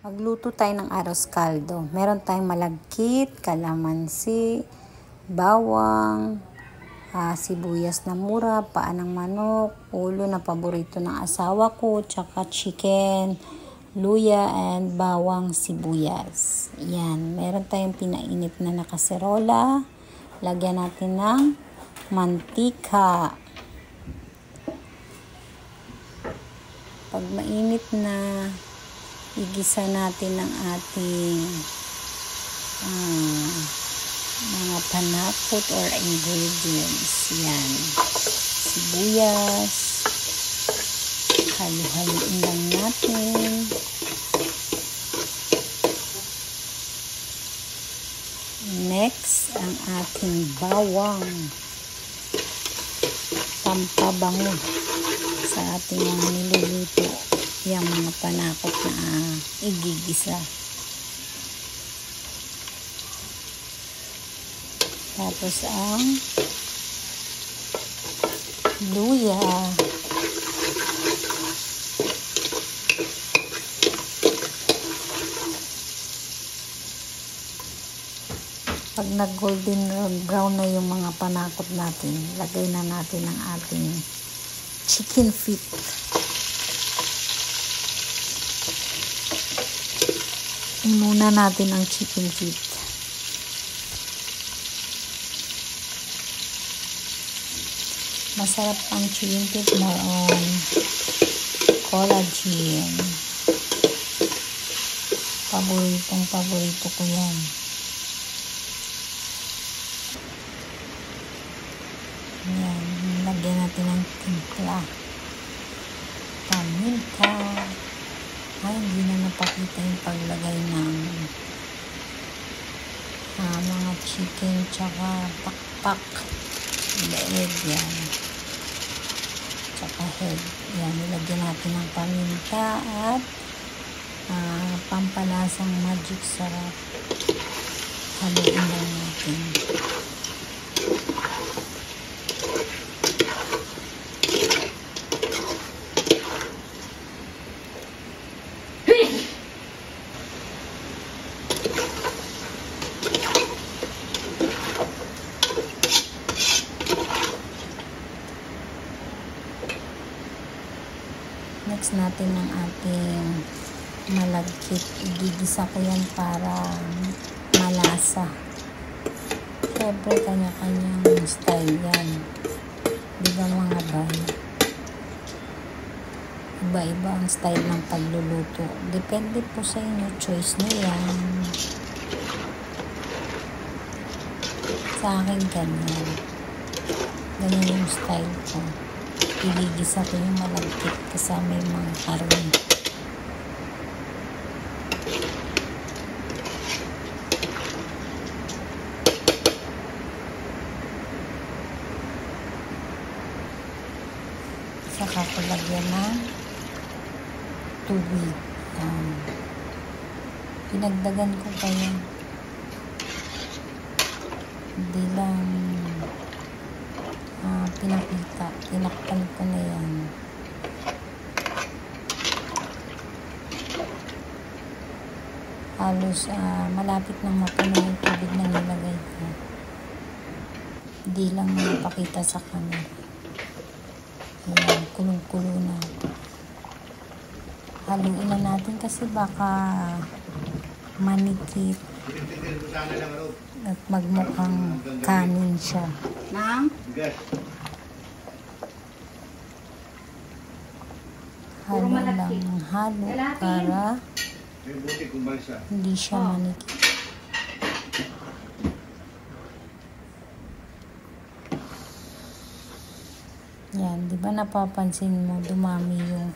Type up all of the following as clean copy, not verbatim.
Magluto tayo ng arroz caldo. Meron tayong malagkit, kalamansi, bawang, sibuyas na mura, paa ng manok, ulo na paborito ng asawa ko, tsaka chicken, luya, and bawang sibuyas. Yan. Meron tayong pinainit na nakaserola. Lagyan natin ng mantika. Pag mainit na, igisa natin ang ating mga panakot or ingredients. Yan. Sibuyas. Halo-haloin lang natin. Next, ang ating bawang. Pampabango sa ating mga niluluto. Yung mga panakot na igigisa. Tapos ang luya. Pag nag-golden brown na yung mga panakot natin, lagay na natin ang ating chicken feet. Muna natin ang chicken feet. Masarap ang chicken feet, more on collagen. Paborito ko yan. Yan, lagyan natin ng timpla. Paminta. Ay, hindi na napakita yung paglagay ng mga chicken tsaka pakpak. Leeg yan. Tsaka head. Yan, nilagyan natin ng paminta at pampalasang magic sarap. Haluin lang natin. Next natin ang ating malagkit. Igigisa ko yan para malasa. Siyempre, kanya-kanyang style yan. Di ba mga bay? Iba-iba ang style ng pagluluto. Depende po sa inyo. Choice nyo yan. Sa akin, ganyan. Ganyan yung style ko. Igigisa ko yung malagkit kasama yung mga karne. Saka ko lagyan ng tubig. Pinagdagan ko pa yan. Hindi lang pinakita. Tinakpan ko na yan. Halos malapit nang mapuno yung tubig na nilagay ko. Hindi lang napakita sa camera. Ayan, kulong-kulo na. Haluin na natin kasi baka manikit at magmukhang kanin siya. Ma'am? Halo lang halo para hindi siya manikit. Yan, di ba napapansin mo dumami yung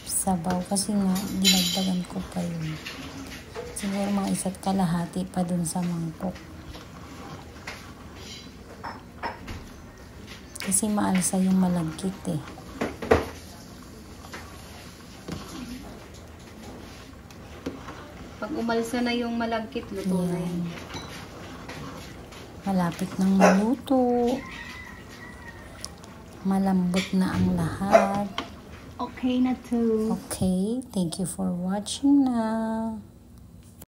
sabaw kasi nga dinagdagan ko pa yun. Siguro mga 1 kalahati pa dun sa mangkok. Kasi maalsa yung malagkit eh. Pag umalsa na yung malagkit, luto na yan. Malapit nang maluto. Malambot na ang lahat. Okay na to. Okay, thank you for watching na.